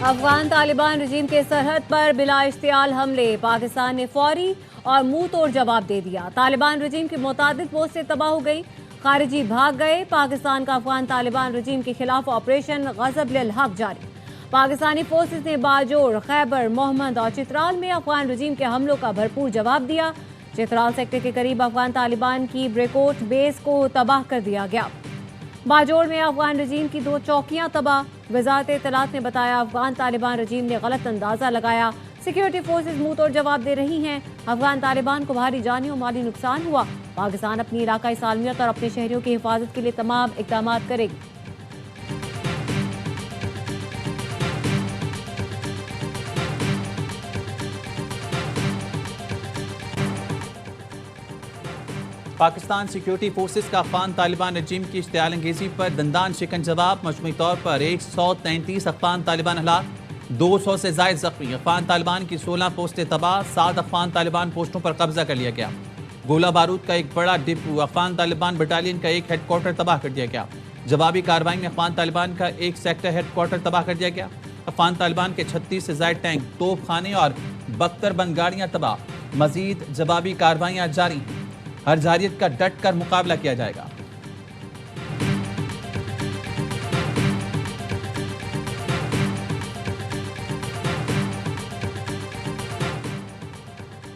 افغان طالبان رجیم کے سرحد پر بلا اشتعال حملے، پاکستان نے فوری اور منہ توڑ جواب دے دیا۔ طالبان رجیم کی متعدد پوسٹیں تباہ ہو گئی، خارجی بھاگ گئے۔ پاکستان کا افغان طالبان رجیم کے خلاف آپریشن غضب للحق جاری۔ پاکستانی فورسز نے باجوڑ، خیبر، محمد اور چترال میں افغان رجیم کے حملوں کا بھرپور جواب دیا۔ چترال سیکٹر کے قریب افغان طالبان کی بریکوٹ بیس کو تباہ کر دیا گیا۔ باجوڑ میں افغان رجیم کی 2 چوکیاں تباہ۔ وزارت اطلاعات نے بتایا افغان طالبان رجیم نے غلط اندازہ لگایا، سیکیورٹی فورسز منہ توڑ جواب دے رہی ہیں۔ افغان طالبان کو بھاری جانی و مالی نقصان ہوا۔ پاکستان اپنی علاقائی سالمیت اور اپنے شہریوں کی حفاظت کے لیے تمام اقدامات کرے گی۔ پاکستان سیکیورٹی فورسز کا افغان طالبان رجیم کی اشتعال انگیزی پر دندان شکن جواب۔ مجموعی طور پر 133 افغان طالبان ہلاک، 200 سے زائد زخمی۔ افغان طالبان کی 16 پوسٹیں تباہ، 7 افغان طالبان پوسٹوں پر قبضہ کر لیا گیا۔ گولہ بارود کا ایک بڑا ڈپو، افغان طالبان بٹالین کا ایک ہیڈ کوارٹر تباہ کر دیا گیا۔ جوابی کارروائی میں افغان طالبان کا ایک سیکٹر ہیڈ کوارٹر تباہ کر دیا گیا۔ افغان طالبان کے 36 سے زائد ٹینک، توپ خانے اور بختر بند گاڑیاں تباہ۔ مزید جوابی کارروائیاں جاری ہیں۔ ہر جارحیت کا ڈٹ کر مقابلہ کیا جائے گا۔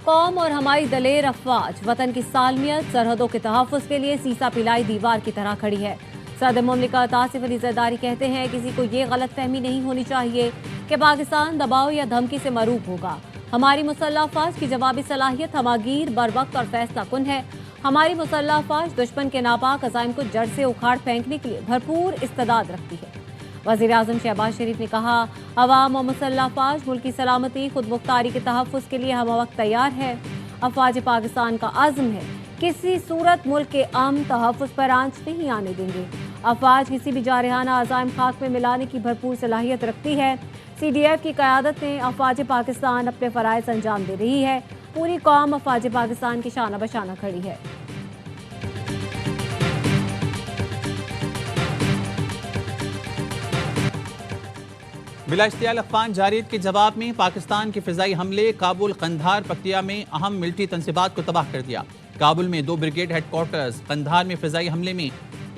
قوم اور ہماری دلیر افواج وطن کی سالمیت، سرحدوں کے تحفظ کے لیے سیسا پلائی دیوار کی طرح کھڑی ہے۔ صدر مملکت آصف علی زرداری کہتے ہیں کسی کو یہ غلط فہمی نہیں ہونی چاہیے کہ پاکستان دباؤ یا دھمکی سے مروب ہوگا۔ ہماری مسلح افواج کی جوابی صلاحیت ہماگیر، بروقت اور فیصلہ کن ہے۔ ہماری مسلح افواج دشمن کے ناپاک عزائم کو جڑ سے اکھاڑ پھینکنے کے لیے بھرپور استعداد رکھتی ہے۔ وزیر اعظم شہباز شریف نے کہا عوام و مسلح افواج ملک کی سلامتی، خود مختاری کے تحفظ کے لیے ہم وقت تیار ہے۔ افواج پاکستان کا عزم ہے کسی صورت ملک کے امن تحفظ پر آنچ نہیں آنے دیں گے۔ افواج کسی بھی جارحانہ عزائم خاک میں ملانے کی بھرپور صلاحیت رکھتی ہے۔ سی ڈی ایف کی قیادت میں افواج پاکستان اپنے فرائض انجام دے رہی ہے۔ پوری قوم افواج پاکستان کی شانہ بشانہ کھڑی ہے۔ بلا اشتعال افغان جارحیت کے جواب میں پاکستان کے فضائی حملے، کابل، قندھار، پکتیا میں اہم ملٹری تنصیبات کو تباہ کر دیا۔ کابل میں 2 بریگیڈ ہیڈ کوارٹرز، قندھار میں فضائی حملے میں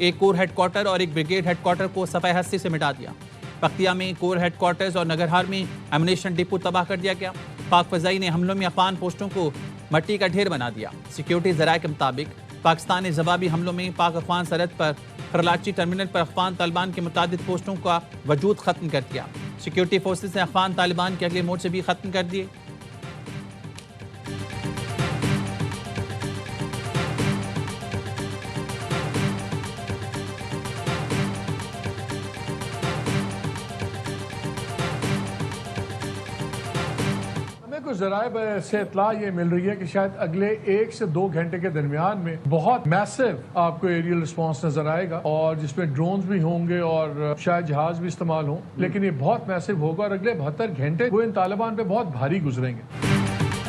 1 کور ہیڈ کوارٹر اور 1 بریگیڈ ہیڈ کوارٹر کو صفحہ ہستی سے مٹا دیا۔ پکتیا میں کور ہیڈ کوارٹرز اور نگرہار میں ایمونیشن ڈپو تباہ کر دیا گیا۔ پاک فضائی نے حملوں میں افغان پوسٹوں کو مٹی کا ڈھیر بنا دیا۔ سیکیورٹی ذرائع کے مطابق پاکستان نے جوابی حملوں میں پاک افغان سرحد پر کراچی ٹرمینل پر افغان طالبان کی متعدد پوسٹوں کا وجود ختم کر دیا۔ سیکیورٹی فورسز نے افغان طالبان کے اگلے مورچے بھی ختم کر دیے۔ ذرائع سے اطلاع یہ مل رہی ہے کہ شاید اگلے 1 سے 2 گھنٹے کے درمیان میں بہت میسو آپ کو ایریل رسپانس نظر آئے گا، اور جس میں ڈرونز بھی ہوں گے اور شاید جہاز بھی استعمال ہوں، لیکن یہ بہت میسو ہوگا اور اگلے 72 گھنٹے وہ ان طالبان پہ بہت بھاری گزریں گے۔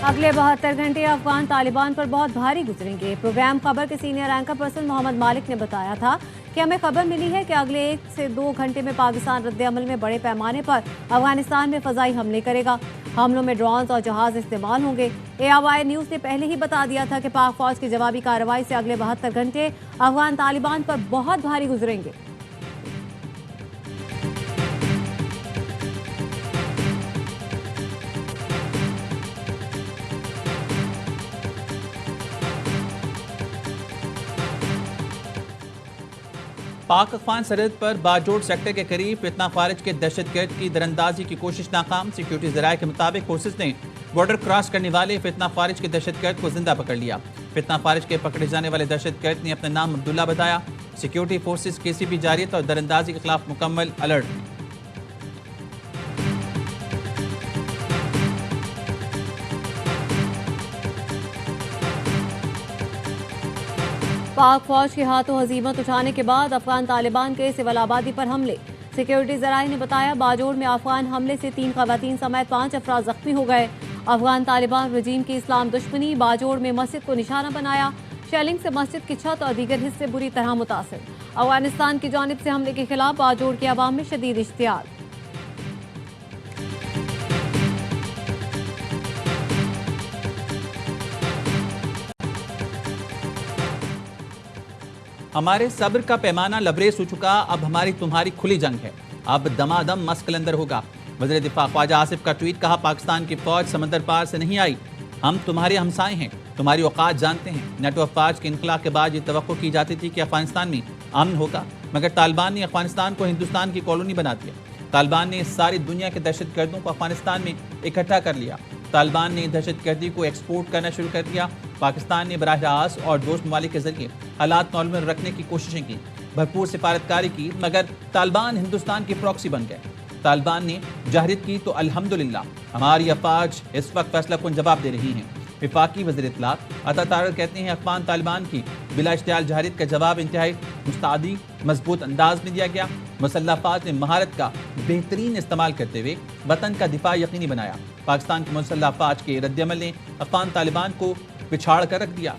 اگلے 72 گھنٹے افغان طالبان پر بہت بھاری گزریں گے۔ پروگرام خبر کے سینئر اینکر پرسن محمد مالک نے بتایا تھا کہ ہمیں خبر ملی ہے کہ اگلے 1 سے 2 گھنٹے میں پاکستان رد عمل میں بڑے پیمانے پر افغانستان میں فضائی حملے کرے گا۔ حملوں میں ڈرونز اور جہاز استعمال ہوں گے۔ AOI نیوز نے پہلے ہی بتا دیا تھا کہ پاک فوج کی جوابی کارروائی سے اگلے 72 گھنٹے افغان طالبان پر بہت بھاری گزریں گے۔ پاک افغان سرحد پر باجوڑ سیکٹر کے قریب فتنہ خارج کے دہشت گرد کی دراندازی کی کوشش ناکام۔ سیکیورٹی ذرائع کے مطابق فورسز نے بارڈر کراس کرنے والے فتنہ خارج کے دہشت گرد کو زندہ پکڑ لیا۔ فتنہ خارج کے پکڑے جانے والے دہشت گرد نے اپنا نام عبداللہ بتایا۔ سیکیورٹی فورسز کسی بھی جارحیت اور دراندازی کے خلاف مکمل الرٹ ہیں۔ پاک فوج کے ہاتھوں ہزیمت اٹھانے کے بعد افغان طالبان کے سول آبادی پر حملے۔ سیکیورٹی ذرائع نے بتایا باجوڑ میں افغان حملے سے 3 خواتین سمیت 5 افراد زخمی ہو گئے۔ افغان طالبان رجیم کی اسلام دشمنی، باجوڑ میں مسجد کو نشانہ بنایا۔ شیلنگ سے مسجد کی چھت اور دیگر حصے بری طرح متاثر۔ افغانستان کی جانب سے حملے کے خلاف باجوڑ کے عوام میں شدید اشتعال۔ ہمارے صبر کا پیمانہ لبریز ہو چکا، اب ہماری تمہاری کھلی جنگ ہے، اب دمادم مست کلندر ہوگا۔ وزیر دفاع خواجہ آصف کا ٹویٹ، کہا پاکستان کی فوج سمندر پار سے نہیں آئی، ہم تمہارے ہمسائے ہیں، تمہاری اوقات جانتے ہیں۔ نیٹو افواج کے انخلا کے بعد یہ توقع کی جاتی تھی کہ افغانستان میں امن ہوگا، مگر طالبان نے افغانستان کو ہندوستان کی کالونی بنا دیا۔ طالبان نے ساری دنیا کے دہشت گردوں کو افغانستان میں اکٹھا کر لیا۔ طالبان نے دہشت گردی کو ایکسپورٹ کرنا شروع کر دیا۔ پاکستان نے براہ راست اور دوست ممالک کے ذریعے حالات نارمل رکھنے کی کوششیں کی، بھرپور سفارتکاری کی، مگر طالبان ہندوستان کی پراکسی بن گئے۔ طالبان نے جہریت کی تو الحمدللہ ہماری افواج اس وقت فیصلہ کن جواب دے رہی ہیں۔ وفاقی وزیر اطلاعات عطا طاہر کہتے ہیں افغان طالبان کی بلا اشتعال جہریت کا جواب انتہائی مستعدی مضبوط انداز میں دیا گیا۔ مسلح افواج نے مہارت کا بہترین استعمال کرتے ہوئے وطن کا دفاع یقینی بنایا۔ پاکستان کی مسلح افواج کے رد عمل نے افغان طالبان کو پچھاڑ کر رکھ دیا۔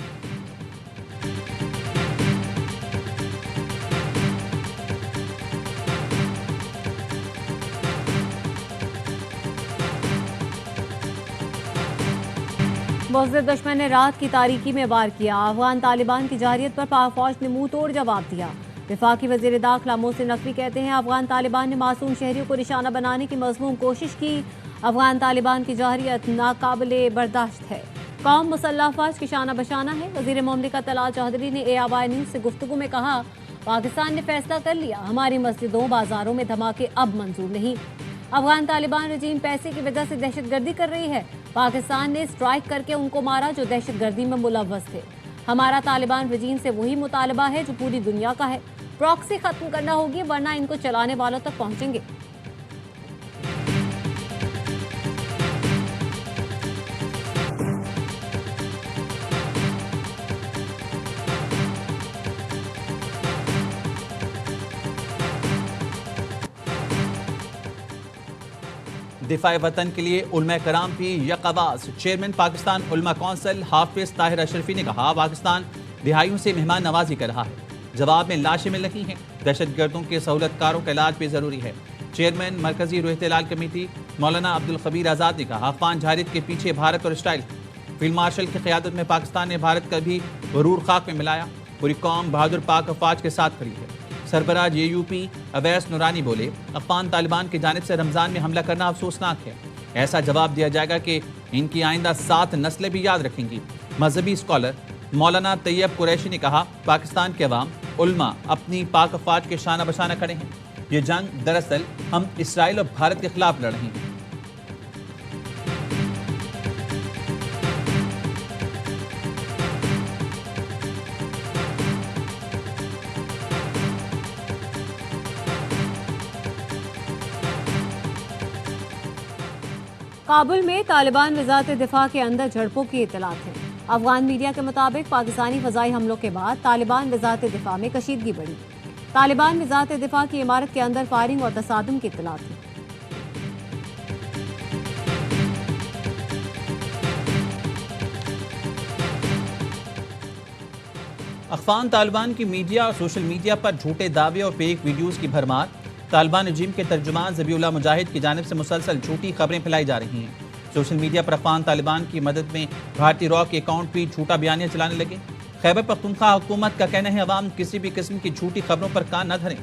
مضر دشمن نے رات کی تاریکی میں وار کیا، افغان طالبان کی جارحیت پر پاک فوج نے منہ توڑ جواب دیا۔ وفاقی وزیر داخلہ محسن نقوی کہتے ہیں افغان طالبان نے معصوم شہریوں کو نشانہ بنانے کی مذموم کوشش کی، افغان طالبان کی جارحیت ناقابل برداشت ہے، قوم مسلح افواج کی شانہ بشانہ ہے۔ وزیر مملکت طلال چودھری نے ARY نیوز سے گفتگو میں کہا پاکستان نے فیصلہ کر لیا، ہماری مسجدوں بازاروں میں دھماکے اب منظور نہیں۔ افغان طالبان رجیم پیسے کی وجہ سے دہشت گردی کر رہی ہے، پاکستان نے اسٹرائک کر کے ان کو مارا جو دہشت گردی میں ملوث تھے۔ ہمارا طالبان رجیم سے وہی مطالبہ ہے جو پوری دنیا کا ہے، پراکسی ختم کرنا ہوگی ورنہ ان کو چلانے والوں تک پہنچیں گے۔ دفاع وطن کے لیے علماء کرام بھی یک آواز۔ چیئرمین پاکستان علماء کونسل حافظ طاہر اشرفی نے کہا پاکستان دہائیوں سے مہمان نوازی کر رہا ہے، جواب میں لاشیں مل رہی ہیں، دہشت گردوں کے سہولت کاروں کا علاج بھی ضروری ہے۔ چیئرمین مرکزی روح احتلال کمیٹی مولانا عبدالخبیر آزاد نے کہا افغان جہریت کے پیچھے بھارت اور اسرائیل۔ فیلڈ مارشل کی قیادت میں پاکستان نے بھارت کا بھی غرور خاک میں ملایا، پوری قوم بہادر پاک افواج کے ساتھ کھڑی ہے۔ سربراہ JUP اویس نورانی بولے افغان طالبان کی جانب سے رمضان میں حملہ کرنا افسوسناک ہے، ایسا جواب دیا جائے گا کہ ان کی آئندہ 7 نسلیں بھی یاد رکھیں گی۔ مذہبی اسکالر مولانا طیب قریشی نے کہا پاکستان کے عوام علماء اپنی پاک افواج کے شانہ بشانہ کھڑے ہیں، یہ جنگ دراصل ہم اسرائیل اور بھارت کے خلاف لڑ رہے ہیں۔ کابل میں طالبان وزارت دفاع کے اندر جھڑپوں کی اطلاعات ہیں۔ افغان میڈیا کے مطابق پاکستانی فضائی حملوں کے بعد طالبان وزارت دفاع میں کشیدگی بڑھی۔ طالبان وزارت دفاع کی عمارت کے اندر فائرنگ اور تصادم کی اطلاعات ہیں۔ افغان طالبان کی میڈیا اور سوشل میڈیا پر جھوٹے دعوے اور فیک ویڈیوز کی بھرمار۔ طالبان رجیم کے ترجمان ذبیح اللہ مجاہد کی جانب سے مسلسل جھوٹی خبریں پھیلائی جا رہی ہیں۔ سوشل میڈیا پر افغان طالبان کی مدد میں بھارتی را کے اکاؤنٹ بھی جھوٹا بیانیہ چلانے لگے۔ خیبر پختونخوا حکومت کا کہنا ہے عوام کسی بھی قسم کی جھوٹی خبروں پر کان نہ دھریں۔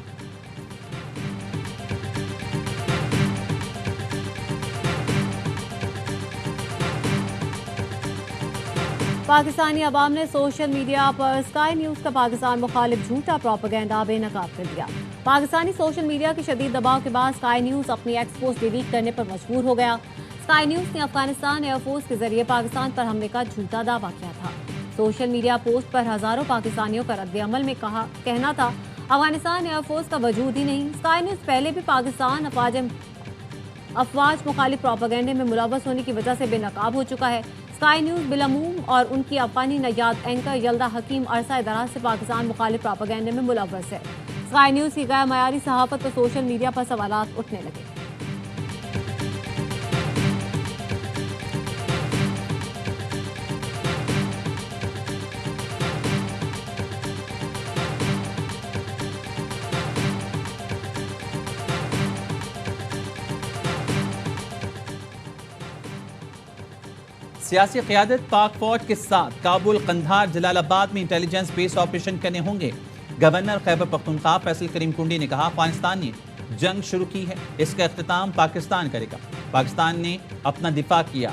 پاکستانی عوام نے سوشل میڈیا پر اسکائی نیوز کا پاکستان مخالف جھوٹا پروپیگنڈا بے نقاب کر دیا۔ پاکستانی سوشل میڈیا کے شدید دباؤ کے بعد اسکائی نیوز اپنی ایکس پوسٹ ڈیلیٹ کرنے پر مجبور ہو گیا۔ اسکائی نیوز نے افغانستان ایئر فورس کے ذریعے پاکستان پر حملے کا جھوٹا دعویٰ کیا تھا۔ سوشل میڈیا پوسٹ پر ہزاروں پاکستانیوں کا رد عمل میں کہنا تھا افغانستان ایئر فورس کا وجود ہی نہیں۔ اسکائی نیوز پہلے بھی پاکستان افواج مخالف پروپیگنڈے میں ملوث ہونے کی وجہ سے بے نقاب ہو چکا ہے۔ اسکائی نیوز بالعموم اور ان کی افغانی نژاد اینکر یلدا حکیم عرصہ دراز سے پاکستان مخالف پروپیگنڈے میں ملوث ہے۔ اسکائی نیوز کی غیر معیاری صحافت پر سوشل میڈیا پر سوالات اٹھنے لگے۔ سیاسی قیادت پاک فوج کے ساتھ کابل، قندھار، جلال آباد میں انٹیلیجنس بیس آپریشن کرنے ہوں گے۔ گورنر خیبر پختونخوا فیصل کریم کنڈی نے کہا افغانستان نے جنگ شروع کی ہے، اس کا اختتام پاکستان کرے گا۔ پاکستان نے اپنا دفاع کیا،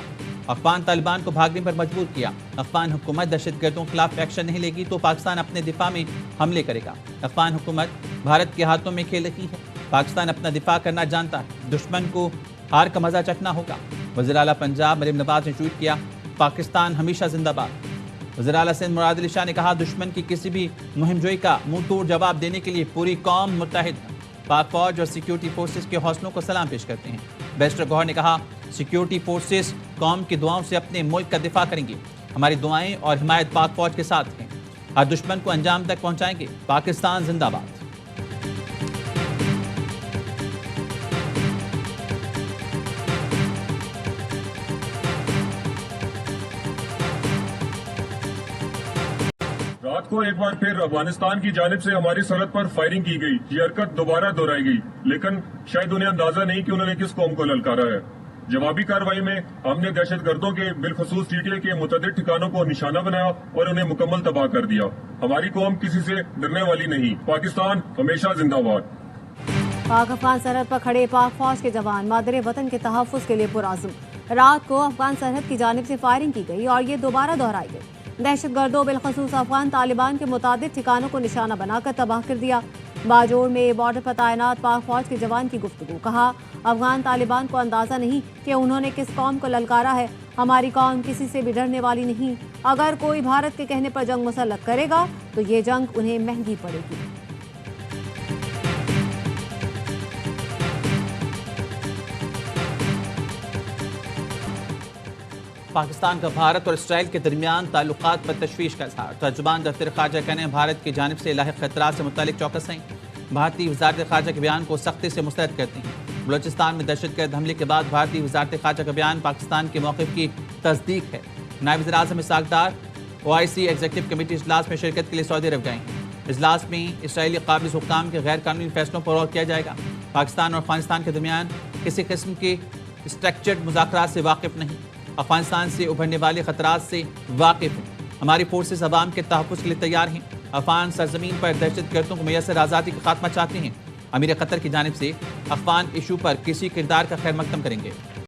افغان طالبان کو بھاگنے پر مجبور کیا۔ افغان حکومت دہشت گردوں کے خلاف ایکشن نہیں لے گی تو پاکستان اپنے دفاع میں حملے کرے گا۔ افغان حکومت بھارت کے ہاتھوں میں کھیل رہی ہے، پاکستان اپنا دفاع کرنا جانتا ہے، دشمن کو ہار کا مزہ چکھنا ہوگا۔ وزیر اعلیٰ پنجاب مریم نواز نے ٹویٹ کیا پاکستان ہمیشہ زندہ باد۔ وزیر اعلیٰ سندھ مراد علی شاہ نے کہا دشمن کی کسی بھی مہم جوئی کا منہ توڑ جواب دینے کے لیے پوری قوم متحد ہے۔ پاک فوج اور سیکیورٹی فورسز کے حوصلوں کو سلام پیش کرتے ہیں۔ بیرسٹر گوہر نے کہا سیکیورٹی فورسز قوم کی دعاؤں سے اپنے ملک کا دفاع کریں گے، ہماری دعائیں اور حمایت پاک فوج کے ساتھ ہیں، ہر دشمن کو انجام تک پہنچائیں گے۔ پاکستان زندہ باد۔ رات کو ایک بار پھر افغانستان کی جانب سے ہماری سرحد پر فائرنگ کی گئی۔ یہ حرکت دوبارہ دہرائی گئی، لیکن شاید انہیں اندازہ نہیں کہ انہوں نے کس قوم کو للکارا ہے۔ جوابی کارروائی میں ہم نے دہشت گردوں کے بالخصوص ٹی ٹی اے کے متعدد ٹھکانوں کو نشانہ بنایا اور انہیں مکمل تباہ کر دیا۔ ہماری قوم کسی سے ڈرنے والی نہیں۔ پاکستان ہمیشہ زندہ باد۔ پاک افغان سرحد پر کھڑے پاک فوج کے جوان مادر وطن کے تحفظ کے لیے پرعزم۔ رات کو افغان سرحد کی جانب سے فائرنگ کی گئی اور یہ دوبارہ دہرائی گئی۔ دہشت گردوں بالخصوص افغان طالبان کے متعدد ٹھکانوں کو نشانہ بنا کر تباہ کر دیا۔ باجوڑ میں بارڈر پر تعینات پاک فوج کے جوان کی گفتگو، کہا افغان طالبان کو اندازہ نہیں کہ انہوں نے کس قوم کو للکارا ہے، ہماری قوم کسی سے بھی ڈرنے والی نہیں، اگر کوئی بھارت کے کہنے پر جنگ مسلط کرے گا تو یہ جنگ انہیں مہنگی پڑے گی۔ پاکستان کا بھارت اور اسرائیل کے درمیان تعلقات پر تشویش کا اظہار۔ ترجمان دفتر خارجہ کہنے ہیں بھارت کی جانب سے لاحق خطرات سے متعلق چوکس ہیں، بھارتی وزارت خارجہ کے بیان کو سختی سے مسترد کرتے ہیں۔ بلوچستان میں دہشت گرد حملے کے بعد بھارتی وزارت خارجہ کا بیان پاکستان کے موقف کی تصدیق ہے۔ نائب وزیر اعظم Ishaq Dar OIC executive committee اجلاس میں شرکت کے لیے سعودی عرب گئے ہیں۔ اجلاس میں اسرائیلی قابض حکام کے غیر قانونی فیصلوں پر غور کیا جائے گا۔ پاکستان اور افغانستان کے درمیان کسی قسم کے اسٹرکچرڈ مذاکرات سے واقف نہیں، افغانستان سے ابھرنے والے خطرات سے واقف ہیں، ہماری فورسز عوام کے تحفظ کے لیے تیار ہیں، افغان سرزمین پر دہشت گردوں کو میسر آزادی کا خاتمہ چاہتے ہیں۔ امیر قطر کی جانب سے افغان ایشو پر کسی کردار کا خیر مقدم کریں گے۔